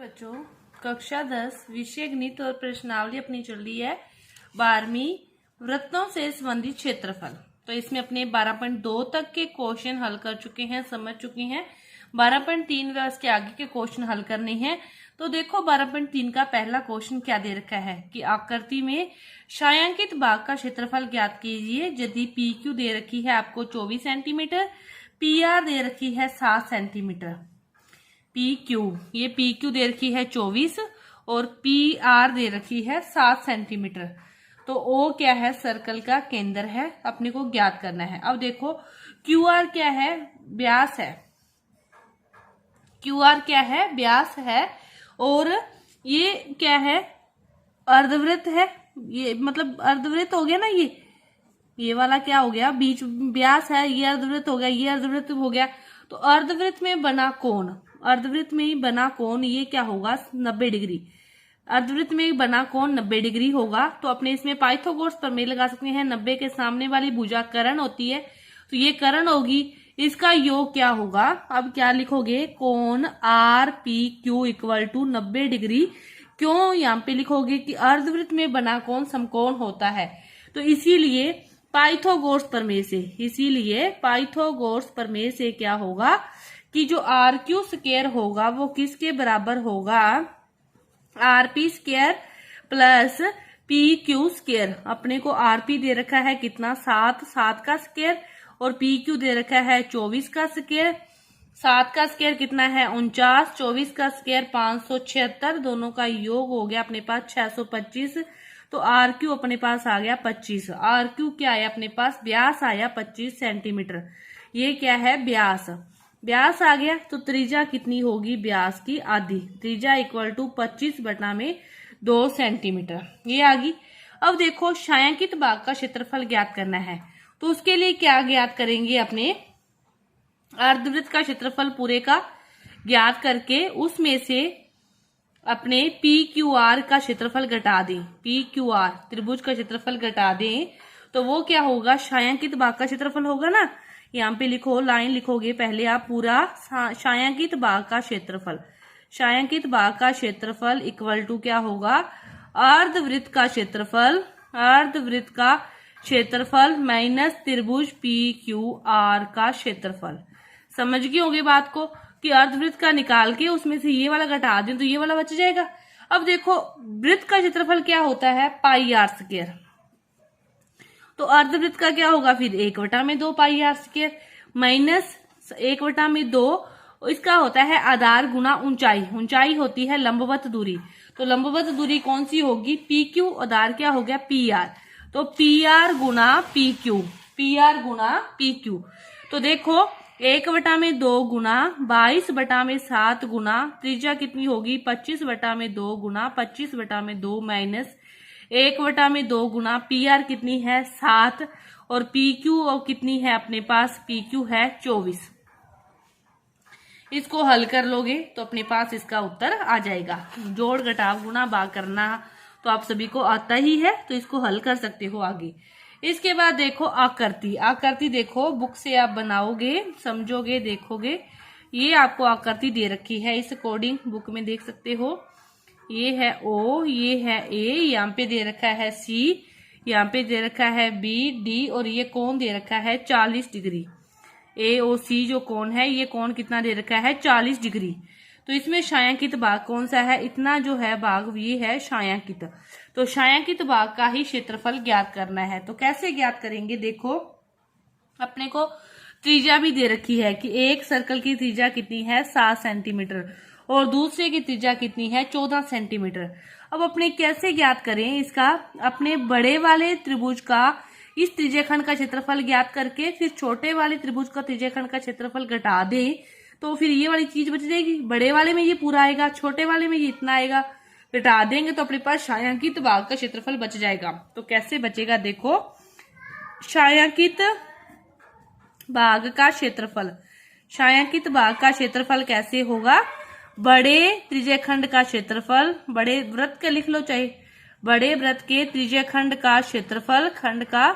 बच्चों, कक्षा 10 विषय गणित और प्रश्नावली अपनी चल रही है 12वीं वृत्तों से संबंधित क्षेत्रफल। तो इसमें अपने 12.2 तक के क्वेश्चन हल कर चुके हैं, समझ चुके हैं। 12.3 व उसके आगे के क्वेश्चन हल करने हैं। तो देखो 12.3 का पहला क्वेश्चन क्या दे रखा है कि आकृति में छायांकित भाग का क्षेत्रफल ज्ञात कीजिए। यदि पी क्यू दे रखी है आपको 24 सेंटीमीटर, पी आर दे रखी है 7 सेंटीमीटर। पी क्यू, ये पी क्यू दे रखी है 24 और पी आर दे रखी है 7 सेंटीमीटर। तो ओ क्या है, सर्कल का केंद्र है, अपने को ज्ञात करना है। अब देखो क्यू आर क्या है, व्यास है। क्यू आर क्या है, व्यास है। और ये क्या है, अर्धवृत्त है। ये मतलब अर्धवृत्त हो गया ना, ये वाला क्या हो गया, बीच व्यास है, ये अर्धवृत्त हो गया, ये अर्धवृत्त हो गया। तो अर्धवृत्त में बना कोण, अर्धवृत्त में बना कोण ये क्या होगा, 90 डिग्री। अर्धवृत्त में बना कोण 90 डिग्री होगा। तो अपने इसमें पाइथागोरस प्रमेय लगा सकते हैं। 90 के सामने वाली भुजा कर्ण होती है, तो ये कर्ण होगी। इसका योग क्या होगा, अब क्या लिखोगे, कोण R P Q equal to 90 degree. क्यों यहाँ पे लिखोगे कि अर्धवृत्त में बना कोण समकोण होता है। तो इसीलिए पाइथागोरस प्रमेय से, इसीलिए पाइथागोरस प्रमेय से क्या होगा कि जो आर क्यू स्क्वायर होगा वो किसके बराबर होगा, R P square plus P Q square. अपने को आर पी दे रखा है कितना, 7 का स्क्वायर, और पी क्यू दे रखा है 24 का स्क्वायर। 7 का स्क्वायर कितना है 49, 24 का स्क्वायर 576, दोनों का योग हो गया अपने पास 625। तो आर क्यू अपने पास आ गया 25। आर क्यू क्या आया अपने पास, व्यास आया 25 सेंटीमीटर। ये क्या है, व्यास, व्यास आ गया। तो त्रिज्या कितनी होगी, व्यास की आधी। त्रिज्या इक्वल टू 25/2 सेंटीमीटर, ये आ गई। अब देखो छायांकित भाग का क्षेत्रफल ज्ञात करना है। तो उसके लिए क्या ज्ञात करेंगे, अपने अर्धवृत्त का क्षेत्रफल पूरे का ज्ञात करके उसमें से अपने पी क्यू आर का क्षेत्रफल घटा दें। पी क्यू आर त्रिभुज का क्षेत्रफल घटा दें तो वो क्या होगा, छायांकित भाग का क्षेत्रफल होगा ना। यहाँ पे लिखो, लाइन लिखोगे पहले आप पूरा, छायांकित भाग का क्षेत्रफल, छायांकित भाग का क्षेत्रफल इक्वल टू क्या होगा, अर्धवृत्त का क्षेत्रफल, अर्धवृत्त का क्षेत्रफल माइनस त्रिभुज पी क्यू आर का क्षेत्रफल। समझ गए होंगे बात को कि अर्धवृत्त का निकाल के उसमें से ये वाला घटा दें तो ये वाला बच जाएगा। अब देखो वृत्त का क्षेत्रफल क्या होता है, पाई आर स्क्वायर। तो अर्धवृत्त का क्या होगा फिर 1/2 पाई आर स्क्वायर माइनस 1/2। इसका होता है आधार गुना ऊंचाई, ऊंचाई होती है लंबवत दूरी। तो लंबवत दूरी कौन सी होगी, पी क्यू, आधार क्या हो गया पी आर। तो पी आर गुना पी क्यू, पी आर गुना पी क्यू। तो देखो 1/2 गुना 22/7 गुना त्रिज्या कितनी होगी 25/2 गुना 25/2 माइनस 1/2 गुना पी आर कितनी है 7 और पी क्यू और कितनी है अपने पास, पी क्यू है 24। इसको हल कर लोगे तो अपने पास इसका उत्तर आ जाएगा। जोड़ घटाव गुणा भाग करना तो आप सभी को आता ही है, तो इसको हल कर सकते हो आगे। इसके बाद देखो आकृति, आकृति देखो बुक से आप बनाओगे, समझोगे, देखोगे। ये आपको आकृति दे रखी है, इस अकॉर्डिंग बुक में देख सकते हो। ये है ओ, ये है ए, यहाँ पे दे रखा है सी, यहाँ पे दे रखा है बी डी, और ये कोण दे रखा है 40 डिग्री। ए ओ सी जो कोण है, ये कोण कितना दे रखा है 40 डिग्री। तो इसमें छायांकित भाग कौन सा है, इतना जो है भाग ये है छायांकित। तो छायांकित भाग का ही क्षेत्रफल ज्ञात करना है। तो कैसे ज्ञात करेंगे, देखो अपने को त्रिज्या भी दे रखी है कि एक सर्कल की त्रिज्या कितनी है 7 सेंटीमीटर और दूसरे की त्रिज्या कितनी है 14 सेंटीमीटर। अब अपने कैसे ज्ञात करें इसका, अपने बड़े वाले त्रिभुज का इस त्रिज्याखंड का क्षेत्रफल ज्ञात करके फिर छोटे वाले त्रिभुज का त्रिज्याखंड का क्षेत्रफल घटा दे तो फिर ये वाली चीज बच जाएगी। बड़े वाले में ये पूरा आएगा, छोटे वाले में ये इतना आएगा, घटा देंगे तो अपने पास छायांकित भाग का क्षेत्रफल बच जाएगा। तो कैसे बचेगा, देखो छायांकित भाग का क्षेत्रफल, छायांकित भाग का क्षेत्रफल कैसे होगा, बड़े त्रिज्याखंड का क्षेत्रफल, बड़े वृत्त के लिख लो चाहे, बड़े वृत्त के त्रिज्याखंड का क्षेत्रफल, खंड का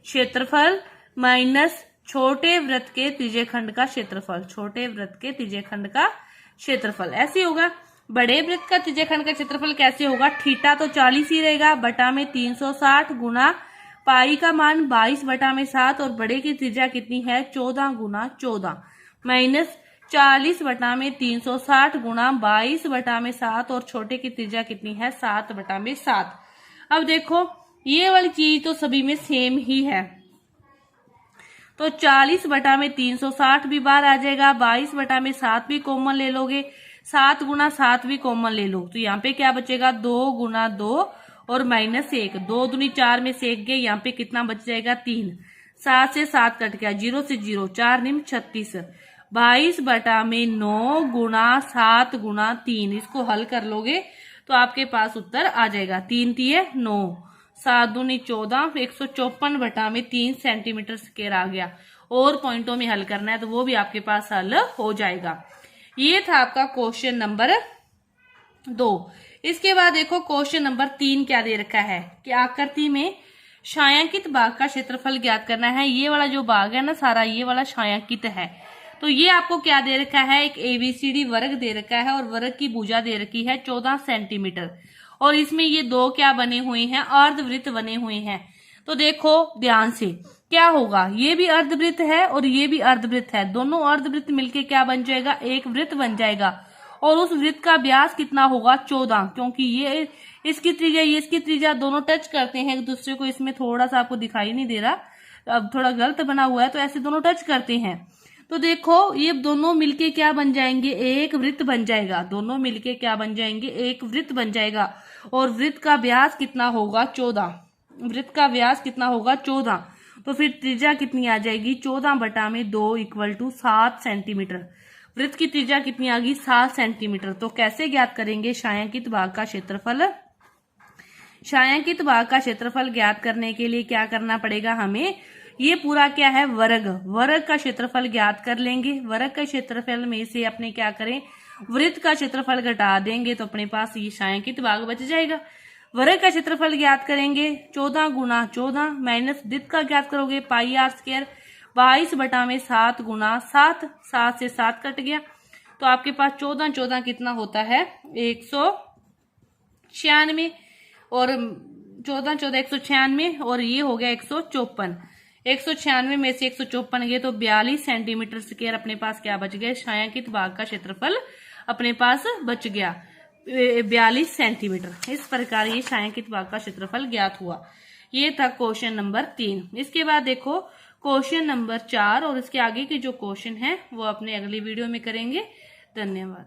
क्षेत्रफल माइनस छोटे वृत्त के त्रिज्याखंड का क्षेत्रफल, छोटे वृत्त के त्रिज्याखंड का क्षेत्रफल, ऐसे होगा। बड़े वृत्त का त्रिज्याखंड का क्षेत्रफल कैसे होगा, थीटा तो 40 ही रहेगा, बटा में 360 गुना पाई का मान 22 बटा में 7 और बड़े की त्रिज्या कितनी है 14 गुना 14 माइनस 40 बटा में 360 गुना 22 बटा में 7 और छोटे की त्रिज्या कितनी है 7 बटा में 7। अब देखो ये वाली चीज तो सभी में सेम ही है, तो 40 बटा में 360 भी बाहर आ जाएगा, 22 बटा में 7 भी कॉमन ले लोगे, 7 गुना 7 भी कॉमन ले लो, तो यहाँ पे क्या बचेगा 2 गुना 2 और माइनस 1, 2 दूनी 4 में से 1 गए, यहाँ पे कितना बच जाएगा 3, 7 से 7 कट गया, 0 से 0, 4 निम 36, 22 बटा में 9 गुना 7 गुना 3, इसको हल कर लोगे तो आपके पास उत्तर आ जाएगा, 3 तिये 9, 7 दूनी 14, 154 बटा में 3 सेंटीमीटर स्क्वायर आ गया। और पॉइंटों में हल करना है तो वो भी आपके पास हल हो जाएगा। ये था आपका क्वेश्चन नंबर 2। इसके बाद देखो क्वेश्चन नंबर 3 क्या दे रखा है कि आकृति में छायांकित भाग का क्षेत्रफल ज्ञात करना है। ये वाला जो भाग है ना सारा ये वाला छायांकित है, तो ये आपको क्या दे रखा है, एक एबीसीडी वर्ग दे रखा है और वर्ग की भुजा दे रखी है 14 सेंटीमीटर और इसमें ये दो क्या बने हुए हैं, अर्धवृत्त बने हुए हैं। तो देखो ध्यान से क्या होगा, ये भी अर्धवृत्त है और ये भी अर्धवृत्त है, दोनों अर्धवृत्त मिलके क्या बन जाएगा, एक वृत्त बन जाएगा और उस वृत्त का व्यास कितना होगा 14, क्योंकि ये इसकी त्रिज्या ये इसकी त्रिज्या दोनों टच करते हैं एक दूसरे को। इसमें थोड़ा सा आपको दिखाई नहीं दे रहा, अब थोड़ा गलत बना हुआ है, तो ऐसे दोनों टच करते हैं। तो देखो ये दोनों मिलके क्या बन जाएंगे, एक वृत्त बन जाएगा, दोनों मिलके क्या बन जाएंगे, एक वृत्त बन जाएगा और वृत्त का व्यास कितना होगा 14, वृत्त का व्यास कितना होगा 14, तो फिर त्रिज्या कितनी आ जाएगी 14 बटा में 2 इक्वल टू 7 सेंटीमीटर। वृत्त की त्रिज्या कितनी आ गई 7 सेंटीमीटर। तो कैसे ज्ञात करेंगे छायांकित भाग का क्षेत्रफल, छायांकित भाग का क्षेत्रफल ज्ञात करने के लिए क्या करना पड़ेगा हमें, ये पूरा क्या है वर्ग, वर्ग का क्षेत्रफल ज्ञात कर लेंगे। वर्ग का क्षेत्रफल में से अपने क्या करें, वृत्त का क्षेत्रफल घटा देंगे तो अपने पास ये छायांकित भाग बच जाएगा। वर्ग का क्षेत्रफल ज्ञात करेंगे 14 गुना 14 माइनस वृत्त का ज्ञात करोगे पाई आर स्क्वायर 22 बटा में 7 गुना 7, 7 से 7 कट गया तो आपके पास 14 14 कितना होता है 196 और 14 14 196 और ये हो गया 154, 196 में से 154 गए तो 42 सेंटीमीटर स्क्वायर अपने पास क्या बच गए, छायांकित भाग का क्षेत्रफल अपने पास बच गया 42 सेंटीमीटर। इस प्रकार ये छायांकित भाग का क्षेत्रफल ज्ञात हुआ। ये था क्वेश्चन नंबर 3। इसके बाद देखो क्वेश्चन नंबर 4 और इसके आगे के जो क्वेश्चन है वो अपने अगली वीडियो में करेंगे। धन्यवाद।